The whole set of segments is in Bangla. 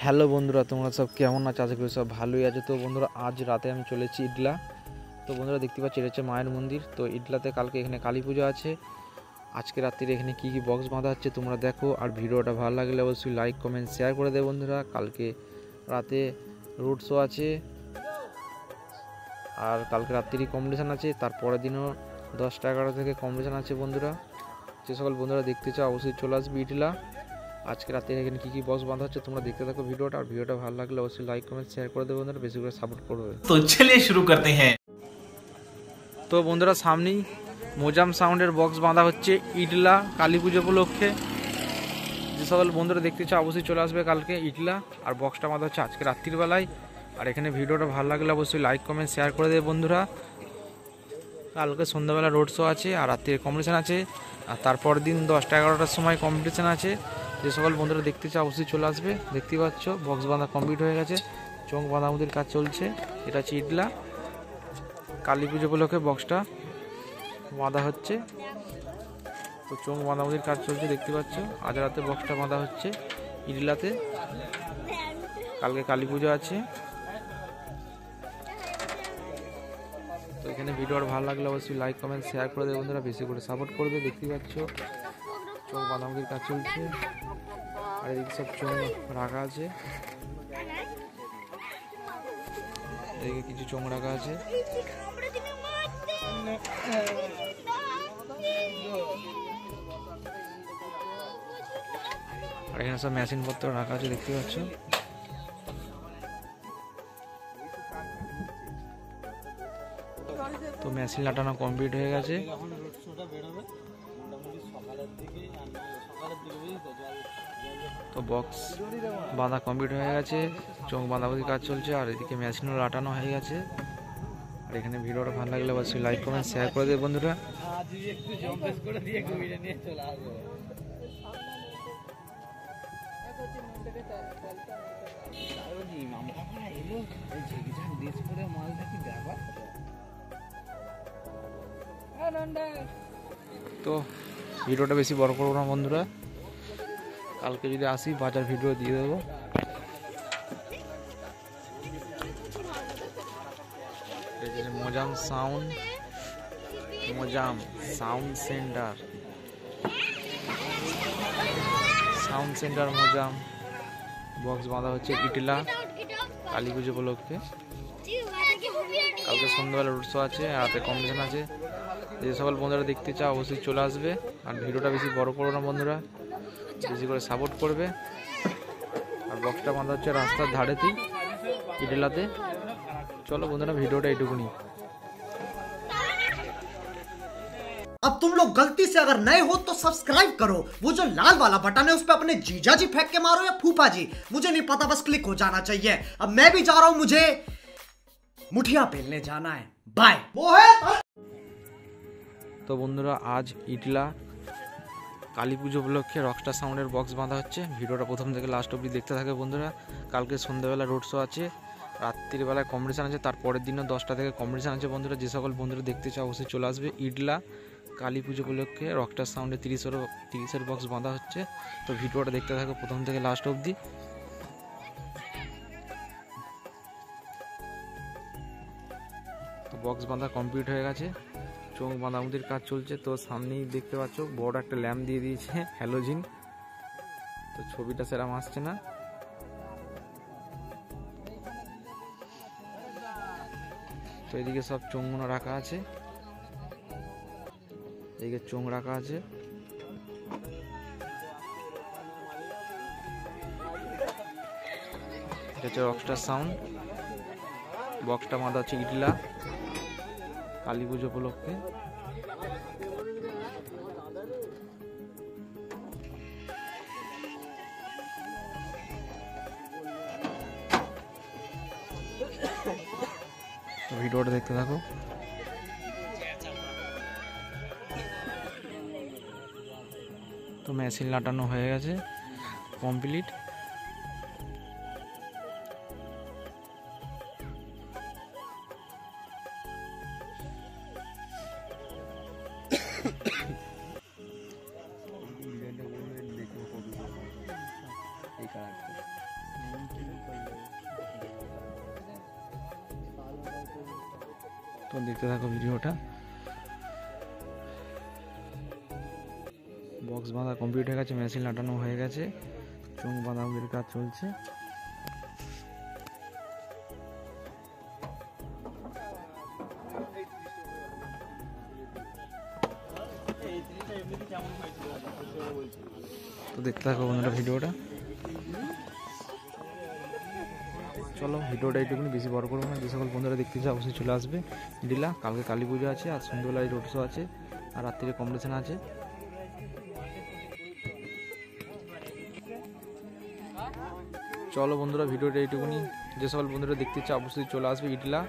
হ্যালো বন্ধুরা, তোমরা সব কেমন আছো? আশা করি সব ভালোই আছে। তো বন্ধুরা, আজ রাতে আমি চলেছি ইডলা। তো বন্ধুরা, দেখতে পাচ্ছি এটা হচ্ছে মায়ের মন্দির। তো ইডলাতে কালকে এখানে কালী পুজো আছে। আজকে রাত্রিরে এখানে কী কী বক্স বাঁধা হচ্ছে তোমরা দেখো। আর ভিডিওটা ভালো লাগলে অবশ্যই লাইক কমেন্ট শেয়ার করে দেবে বন্ধুরা। কালকে রাতে রোড শো আছে, আর কালকে রাত্রি কম্পিটিশান আছে। তারপরের দিনও 10টা-11টা থেকে কম্পিটিশান আছে বন্ধুরা। যে সকল বন্ধুরা দেখতে চাও অবশ্যই চলে আসবে ইডলা। আজকে রাতে এখানে কী কী বক্স বাঁধা হচ্ছে তোমরা দেখতে থাকো ভিডিওটা। আর ভিডিওটা ভালো লাগলে অবশ্যই লাইক কমেন্ট শেয়ার করে দেবে বন্ধুরা, বেশি করে সাপোর্ট করবে। তো চলিয়ে শুরু করতে হ্যাঁ। তো বন্ধুরা, সামনেই মোজাম সাউন্ডের বক্স বাঁধা হচ্ছে ইডলা কালী পুজো উপলক্ষে। যে সকল বন্ধুরা দেখতে চাও অবশ্যই চলে আসবে কালকে ইডলা। আর বক্সটা বাঁধা হচ্ছে আজকে রাত্রিবেলায়। আর এখানে ভিডিওটা ভালো লাগলে অবশ্যই লাইক কমেন্ট শেয়ার করে দেবে বন্ধুরা। কালকে সন্ধ্যাবেলা রোড শো আছে, আর রাত্রির কম্পিটিশান আছে। আর তারপর দিন 10টা-11টার সময় কম্পিটিশান আছে। যে সকল বন্ধুরা দেখতে চাও অবশ্যই চলে আসবে। দেখতে পাচ্ছ বক্স বাঁধা কমপ্লিট হয়ে গেছে, চোখ বাঁধামুদির কাজ চলছে। এটা হচ্ছে ইডলা কালী পুজো উপলক্ষে বক্সটা বাঁধা হচ্ছে। তো চোখ বাঁধামুদির কাজ চলছে দেখতে পাচ্ছ। আজ রাতে বক্সটা বাঁধা হচ্ছে ইডলাতে, কালকে কালী পুজো আছে। তো এখানে ভিডিওটা ভালো লাগলে অবশ্যই লাইক কমেন্ট শেয়ার করে দেবে বন্ধুরা, বেশি করে সাপোর্ট করবে। দেখতে পাচ্ছ চোখ বাঁধামুদির কাজ চলছে, আর এদিকে সব চোখ রাখা আছে। এদিকে কিছু চোখ রাখা আছে। আর এখানে সব মেশিন পত্র রাখা আছে দেখতে পাচ্ছ। তো মেশিন লাটানো কমপ্লিট হয়ে গেছে। তো বক্স বাঁধা কমপ্লিট হয়ে গেছে, চোখ বাঁধাবাঁধি কাজ চলছে। আর এদিকে মেশিনও লাটানো হয়ে গেছে। আর এখানে ভিডিওটা ভালো লাগলে অবশ্যই লাইক কমেন্ট শেয়ার করে দেবে বন্ধুরা। তো ভিডিওটা বেশি বড় করবো না বন্ধুরা, কালকে যদি আসি বাজার ভিডিও দিয়ে দেবো। Mozam sound centre Mozam box বাঁধা হচ্ছে ইডলা কালী পুজো উপলক্ষে। কালকে সন্ধ্যাবেলা রোড শো আছে, রাতে কম্পিটিশন আছে। যে সকল বন্ধুরা দেখতে চাও অবশ্যই চলে আসবে। আর ভিডিওটা বেশি বড় করো না বন্ধুরা, বেশি করে সাপোর্ট করবে। আর বক্সটা বাঁধা হচ্ছে রাস্তার ধারেতেই ইডলাতে। চলো বন্ধুরা, ভিডিওটা এইটুকুনি। अब तुम लोग गलती से अगर नए हो तो सब्सक्राइब करो, वो जो लाल वाला बटन है उस पे अपने जीजा जी फेंक के मारो या फूफा जी, मुझे नहीं पता, बस क्लिक हो जाना चाहिए। अब मैं भी जा रहा हूं, मुझे मुठिया पेलने जाना है। बाय। তো বন্ধুরা, আজ ইডলা কালী পুজো উপলক্ষে রকস্টার সাউন্ডের বক্স বাঁধা হচ্ছে। ভিডিওটা প্রথম থেকে লাস্ট অবধি দেখতে থাকে বন্ধুরা। কালকে সন্ধ্যাবেলা রোড শো আছে, রাত্রিবেলায় কম্পিটিশান আছে। তারপরের দিনও 10টা থেকে কম্পিটিশান আছে বন্ধুরা। যে সকল বন্ধুরা দেখতে চাও অবশ্যই চলে আসবে ইডলা কালী পুজো উপলক্ষে। রকস্টার সাউন্ডে 30-এর বক্স বাঁধা হচ্ছে। তো ভিডিওটা দেখতে থাকো প্রথম থেকে লাস্ট অবধি। তো বক্স বাঁধা কমপ্লিট হয়ে গেছে, চোখ বাঁধামুদির কাজ চলছে। তো সামনেই দেখতে পাচ্ছ বড় একটা ল্যাম্প দিয়ে দিয়েছে হ্যালোজিন। তো ছবিটা সেরকম আসছে না। তো এদিকে সব চোঙগুলো রাখা আছে, এদিকে চোঙ রাখা আছে। এটা হচ্ছে রকস্টার সাউন্ড, বক্সটা বাঁধা হচ্ছে ইডলা কালী পুজো উপলক্ষে। ভিডিওটা দেখতে থাকো। তো মেশিন লাটানো হয়ে গেছে কমপ্লিট। এই কালারটা তো দেখতে থাকো ভিডিওটা। বক্স বাঁধা কমপ্লিট হয়ে গেছে, মেশিন লাটানো হয়ে গেছে, চোঙ বাঁধাগুলির কাজ চলছে। তো দেখতে থাকো বন্ধুরা ভিডিওটা। চলো ভিডিওটা এইটুকুনি, বেশি বড় করবো না। যে সকল বন্ধুরা দেখতে চাও অবশ্যই চলে আসবে ডিলা। কালকে কালী পুজো আছে, আর সন্ধ্যাবেলায় রোড শো আছে, আর রাত্রিরে কম্পিটিশন আছে। চলো বন্ধুরা ভিডিওটা এইটুকুনি। যে সকল বন্ধুরা দেখতে চাও অবশ্যই চলে আসবে ইটলা।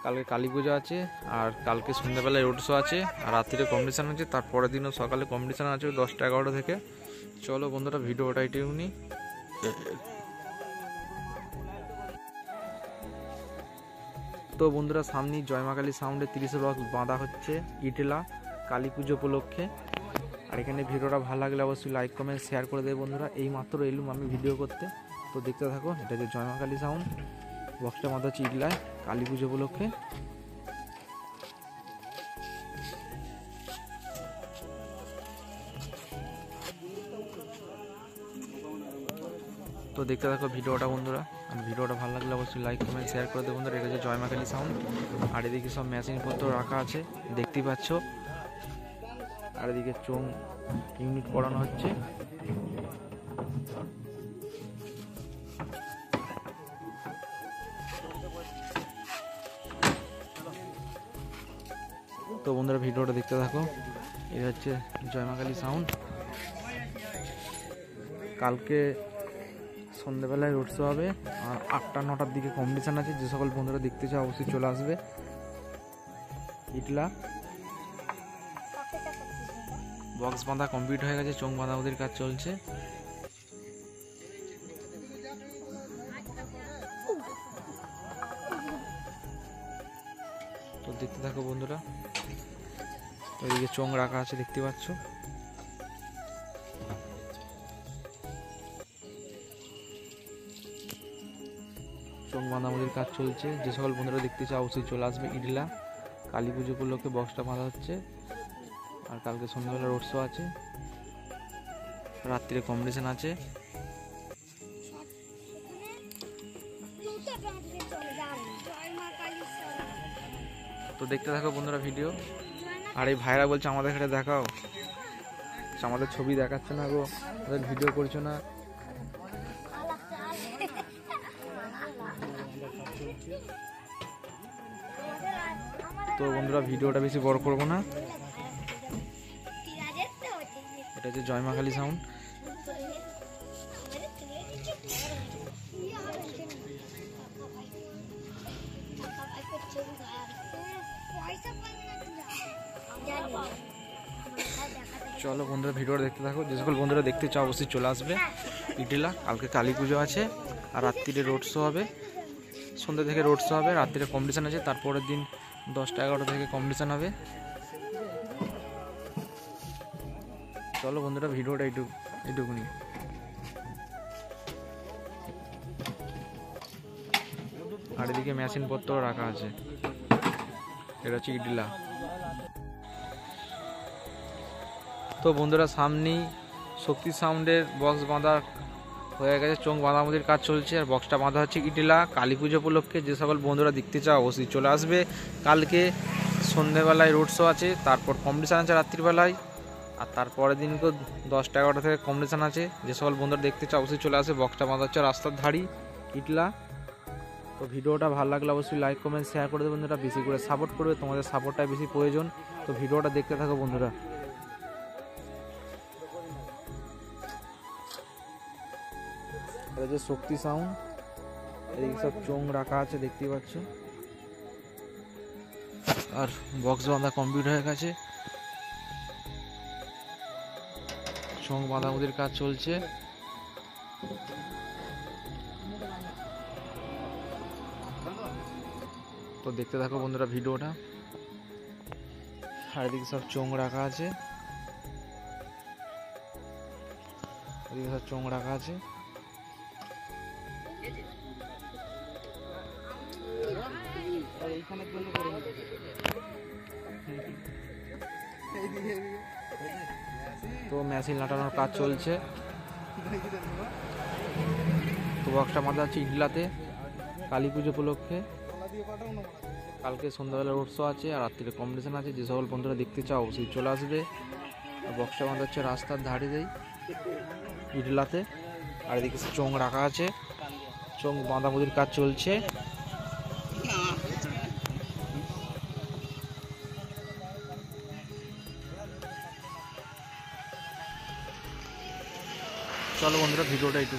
কালকে কালী পুজো আছে, আর কালকে সন্ধ্যাবেলায় রোড শো আছে, আর রাত্রিরে কম্পিটিশান আছে। তারপরের দিনও সকালে কম্পিটিশান আছে 10টা-11টা থেকে। চলো বন্ধুরা ভিডিওটা এইটুকুনি। তো বন্ধুরা সামনে জয় মা কালী সাউন্ডে 30 বক্স বাঁধা হচ্ছে ইটলা কালী পুজো উপলক্ষে। আর এখানে ভিডিওটা ভালো লাগলে অবশ্যই লাইক কমেন্ট শেয়ার করে দেবে বন্ধুরা। এই মাত্র এলুম আমি ভিডিও করতে, তো দেখতে থাকো। এটা যে জয় মা কালী সাউন্ড, বক্সটা বাঁধা হচ্ছে ইটলায় কালী পুজো উপলক্ষে। তো দেখতে থাকো ভিডিওটা বন্ধুরা। আর ভিডিওটা ভালো লাগলে অবশ্যই লাইক কমেন্ট শেয়ার করে দেবো বন্ধুরা। এটা হচ্ছে জয় মা কালী সাউন্ড। আর এদিকে সব মেশিনপত্র রাখা আছে দেখতেই পাচ্ছ। আর এদিকে চোঙ ইউনিট করানো হচ্ছে। তো বন্ধুরা ভিডিওটা দেখতে থাকো। এটা হচ্ছে জয় মা কালী সাউন্ড। কালকে সন্ধ্যেবেলায় রোড শো হবে, আর 8টা-9টার দিকে কম্পিটিশান আছে। যে সকল বন্ধুরা দেখতে চাও অবশ্যই চলে আসবে ইটলা। বক্স বাঁধা কমপ্লিট হয়ে গেছে, চোঙ বাঁধা ওদের কাজ চলছে। তো দেখতে থাকো বন্ধুরা। ওইদিকে চোঙ রাখা আছে দেখতে পাচ্ছ। চোঙ বাঁধামুড়ির কাজ চলছে। যে সকল বন্ধুরা দেখতে চাও অবশ্যই চলে আসবে ইটলা। কালী পুজো উপলক্ষে বক্সটা বাঁধা হচ্ছে, আর কালকে সন্ধ্যাবেলা রোড শো আছে, রাত্রিরে কম্পিটিশন আছে। তো দেখতে থাকো বন্ধুরা ভিডিও। আর এই ভাইরা বলছে আমাদের এখানে দেখাও, আমাদের ছবি দেখাচ্ছে না গো, ওদের ভিডিও করছো না। তো বন্ধুরা ভিডিওটা বেশি বড় করবো না। এটা হচ্ছে জয় মা কালী সাউন্ড। চলো বন্ধুরা ভিডিওটা দেখতে থাকো। যে সকল বন্ধুরা দেখতে চাও অবশ্যই চলে আসবে ইটলা। কালকে কালী পুজো আছে, আর রাত্রিরে রোড শো হবে। সন্ধ্যা থেকে রোড শো হবে, রাত্রিরে কম্পিটিশান আছে। তারপরের দিন 10টা-11টা থেকে কম্পিটিশান হবে। চলো বন্ধুরা ভিডিওটা এইটুকুনি। আর এদিকে মেশিনপত্র রাখা আছে। এটা হচ্ছে ইটলা। তো বন্ধুরা সামনেই শক্তি সাউন্ডের বক্স বাঁধা হয়ে গেছে, চোঙ বাঁধামুদির কাজ চলছে, আর বক্সটা বাঁধা হচ্ছে ইটলা কালী পুজো উপলক্ষে। যে সকল বন্ধুরা দেখতে চাও অবশ্যই চলে আসবে। কালকে সন্ধ্যেবেলায় রোড শো আছে, তারপর কম্পিটিশান আছে রাত্রিবেলায়, আর তারপরের দিনকেও 10টা-11টা থেকে কম্পিটিশান আছে। যে সকল বন্ধুরা দেখতে চাও অবশ্যই চলে আসবে। বক্সটা বাঁধা হচ্ছে রাস্তার ধারি ইটলা। তো ভিডিওটা ভালো লাগলে অবশ্যই লাইক কমেন্ট শেয়ার করে দেবে বন্ধুরা। বেশি করে সাপোর্ট করবে, তোমাদের সাপোর্টটাই বেশি প্রয়োজন। তো ভিডিওটা দেখতে থাকো বন্ধুরা। এটা যে শক্তি সাউন্ড, এই সব চোঙ রাখা আছে দেখতেই পাচ্ছ। আর বক্স বাঁধা কমপ্লিট হয়ে গেছে, চোঙ বাঁধাবুদির কাজ চলছে। তো দেখতে থাকো বন্ধুরা ভিডিওটা। আর এদিকে সব চোঙ রাখা আছে, এদিকে সব চোঙ রাখা আছে। তো মেশিন লাটানোর কাজ চলছে। তো বক্সটা বাঁধা আছে ইটলাতে কালী পুজো উপলক্ষে। কালকে সন্ধ্যাবেলা রোড শো আছে আর রাত্রিরে কম্পিটিশন আছে। যে সকল বন্ধুরা দেখতে চাও অবশ্যই চলে আসবে। আর বক্সটা বাঁধা হচ্ছে রাস্তার ধারে দেই ইটলাতে। আর এদিকে চোঙ রাখা আছে, চোঙ বাঁধাবুধির কাজ চলছে। চলো বন্ধুরা ভিডিওটা একটু